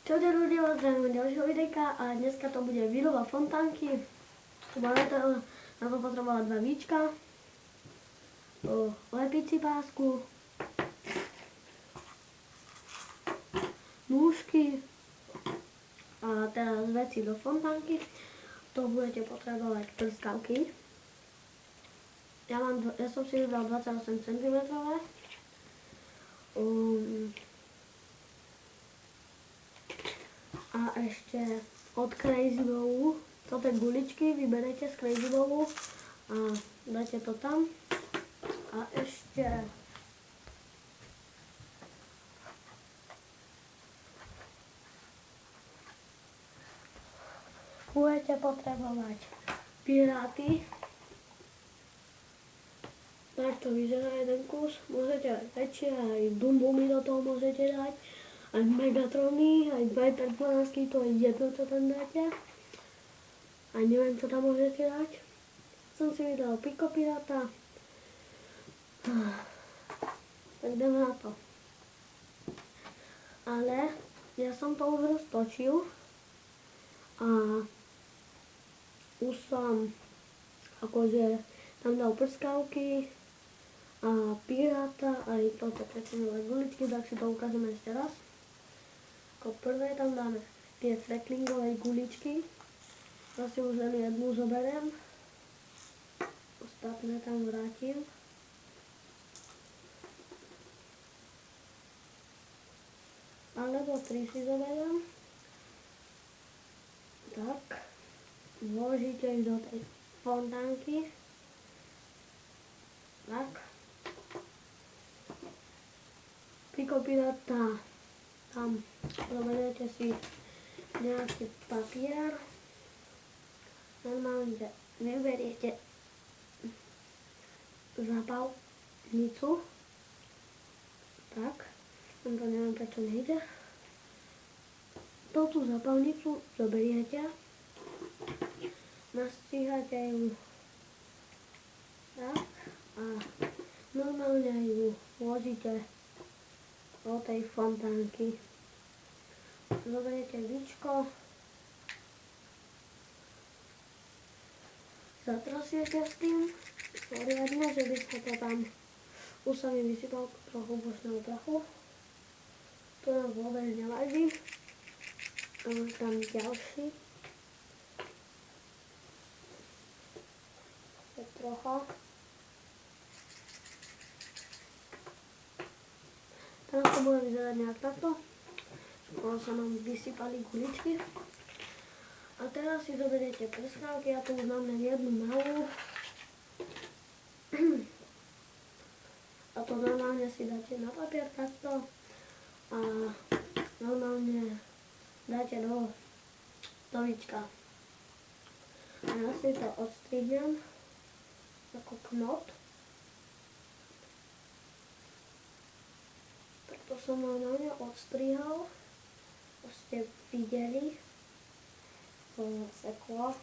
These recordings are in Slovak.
Čaute ľudia, vás zdravím ďalšieho videjka a dneska to bude výroba fontánky. Budeme na to potrebovať 2 víčka, lepici pásku, nůžky a teraz veci do fontánky. To budete potrebovať prskavky. Ja som si vybral 28 cm. A ešte od Crazy Bowu, toto je guličky, vyberete z Crazy Bowu a dáte to tam. A ešte budete potrebovať piráty. Tak to vyzerá jeden kus, môžete aj väčšie, aj Dumbumy do toho môžete dať. Aj Megatrony, aj Viper 12, to je jedno, čo tam dáte. A neviem, čo tam môžete dať. Som si vydal Pico Piráta. Tak ideme na to. Ale ja som to už roztočil. A už som akože tam dal prskavky a piráta, aj toto pretinové guličky, tak si to ukážeme ešte raz. Ako prvé tam dáme tie freklingové guličky. Ja si už len jednu zoberiem. Ostatné tam vrátim. Alebo 3 si zoberiem. Tak. Vložíte ich do tej fontánky. Tak. Pico Piráta. Tam zoberiete si nejaký papier. Normálne vyberiete zapálnicu. Tak. To neviem, prečo nejde. Touto zapálnicu zoberiete. Nastříháte ju tak a normálne ju vložíte do tej fontánky. Zoberiete víčko, zatrasiete s tým poriadne, že by sa to tam už sa mi vysypal trochu bočného prachu. To nám vôbec nevadí. A tam ďalší. Je trocha. Teraz to bude vyzerať nejak takto. Skoro sa nám vysypali guličky. A teraz si zoberiete prskavky, ja tu už mám len jednu malú. A to normálne si dáte na papier takto. A normálne dáte do víčka. A ja si to odstrihnem ako knot. To som normálne odstrihal. Už ste videli. To seklo.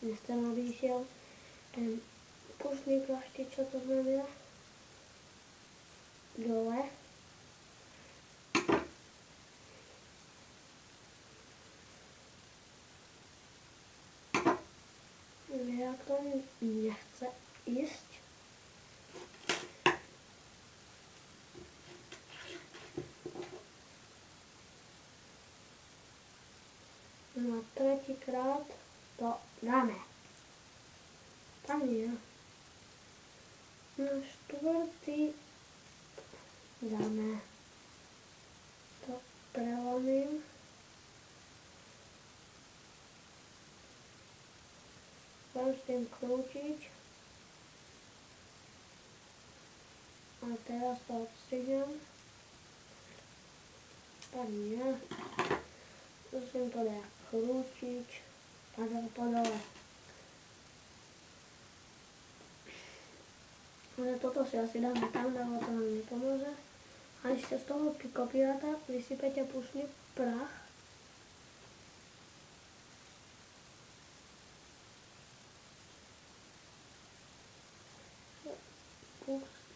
Nechcem, aby išiel ten pušný plaštík, čo to znamená. Dole. Jak to nechce ísť. Na tretíkrát to dáme. Tam nie. Na štvrtý dáme. To prelomím. Budem s tým krútiť. A teraz to odstrihnem. Tak nie. Musím to dať krútiť. Tak to dole. Ale toto si asi dáme tam, lebo to nám nepomôže. A ešte z toho Pico Piráta vysypete pušný prach.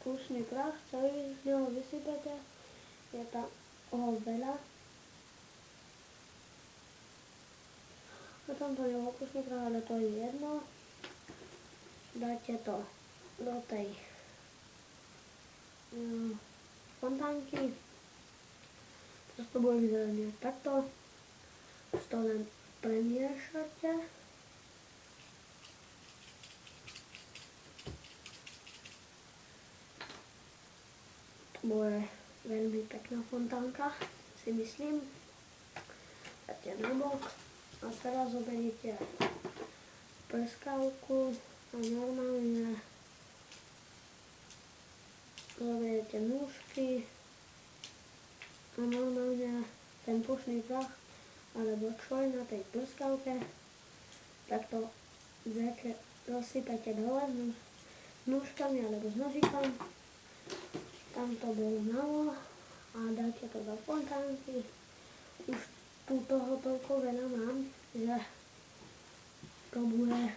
Pušný prach, celý z neho vysypete. Je tam veľa. A tam to nebol opustný prach, ale to je jedno. Dáte to do tej fontánky. Teraz to bude vyzerať nejak takto. Už to len premiešate. To bude veľmi pekná fontánka, si myslím. Dáte na bok. A teraz zoberiete prskavku a normálne zoberiete nôžky a normálne ten pušný prach alebo čo je na tej prskavke, tak to rozsypete dole nôžkami alebo s nožikom. Tam to bolo malo a dáte to do fontánky. Už tu toho toľko veľa mám, že to bude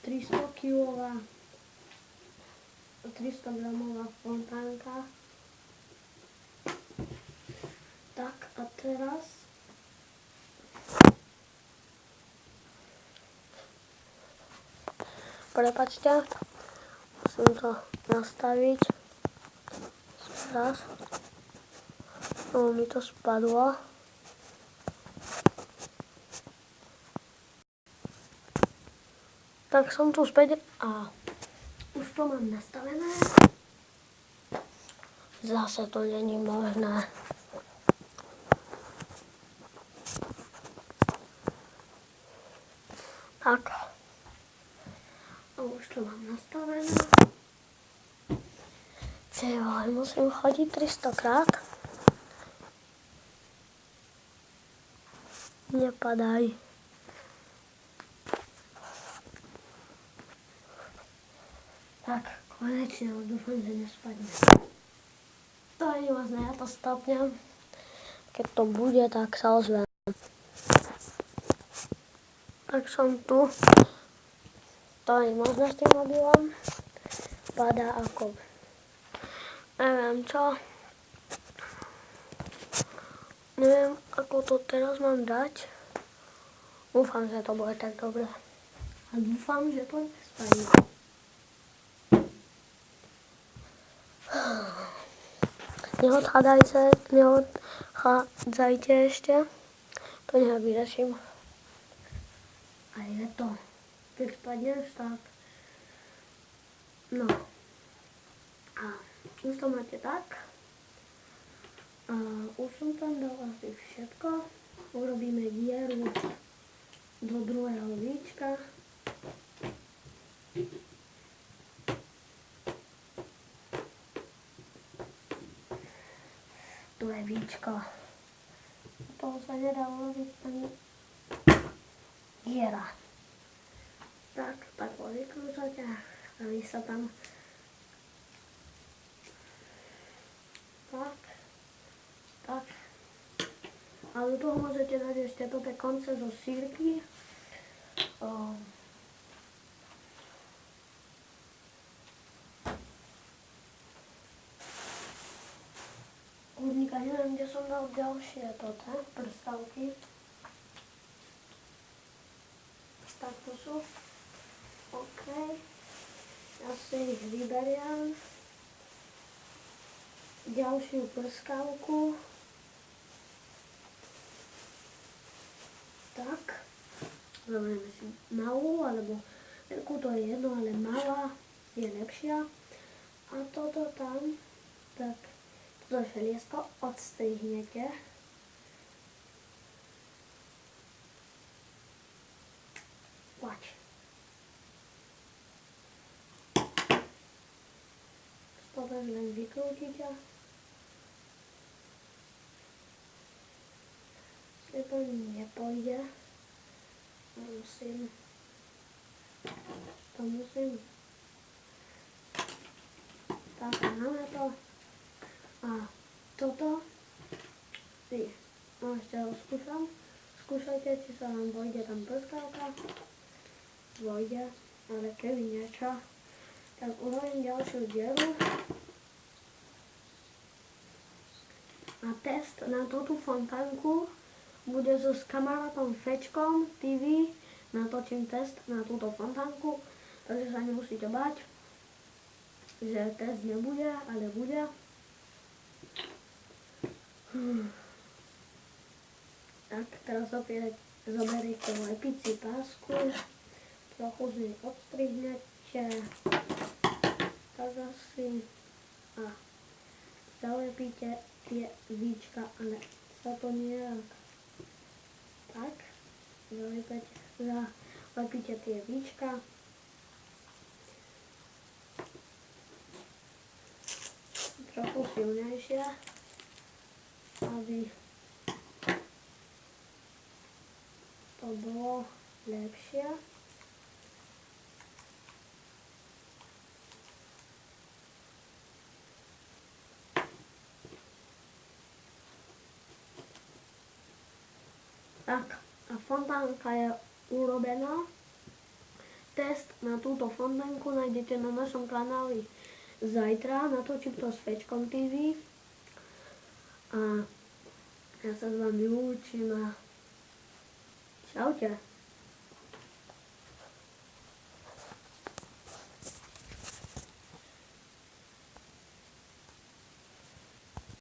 300 gramová fontánka. Tak a teraz prepáčte, musím to nastaviť. Teraz mi to spadlo. Tak som tu späť a už to mám nastavené. Zase to není možné. Tak. A už to mám nastavené. Ale musím chodiť 300 krát. Nepadaj. Tak, konečne, dúfam, že nespadne. To je možné, ja to stopnem. Keď to bude, tak sa ozvem. Tak som tu. To je možné s tým mobilom. Padá ako neviem čo. Neviem, ako to teraz mám dať. Dúfam, že to bude tak dobre. A dúfam, že to nespadne. Neodchádzajte ešte. To nejak vyrieším. A je to. Keď spadneš, tak. No. A už to máte tak. A už som tam dal asi všetko. Urobíme dieru do druhého víčka. Tu je víčko. To sa nedá urobiť ani diera. Tak ho vykrúcate a vy sa tam tak. A do toho môžete dať ešte toto konce zo sírky. Kľudníka, neviem, kde som dal ďalšie toto prstavky. Tak to sú. OK. Ja si ich vyberiem. Ďalšiu prskavku. Tak. Zoberieme si malú, alebo veľkú, to je jedno, ale malá je lepšia. A toto tam, tak toto želiesko odstrihnete. Plač. Potom len vykrútite. To nepôjde. Musím. Tak, máme to. A toto si ešte rozkúšam. Skúšajte, či sa vám vojde tam prskavka. Vojde, ale keby niečo, tak urobím ďalšiu dieru. A test na túto fontánku bude so s kamarátom Fečkom TV, natočím test na túto fontánku, takže sa nemusíte báť, že test nebude, ale bude. Tak, teraz opäť zoberiete lepici pásku, trochu z nej odstrihnete, tak asi a zalepíte tie víčka, ale sa to nejak tak, zalepíte tie víčka. Trochu silnejšie, aby to bolo lepšie. Tak, a fontánka je urobená. Test na túto fontánku nájdete na našom kanáli zajtra. Natočím to s Fečkom TV. A ja sa s vami lúčim a čaute.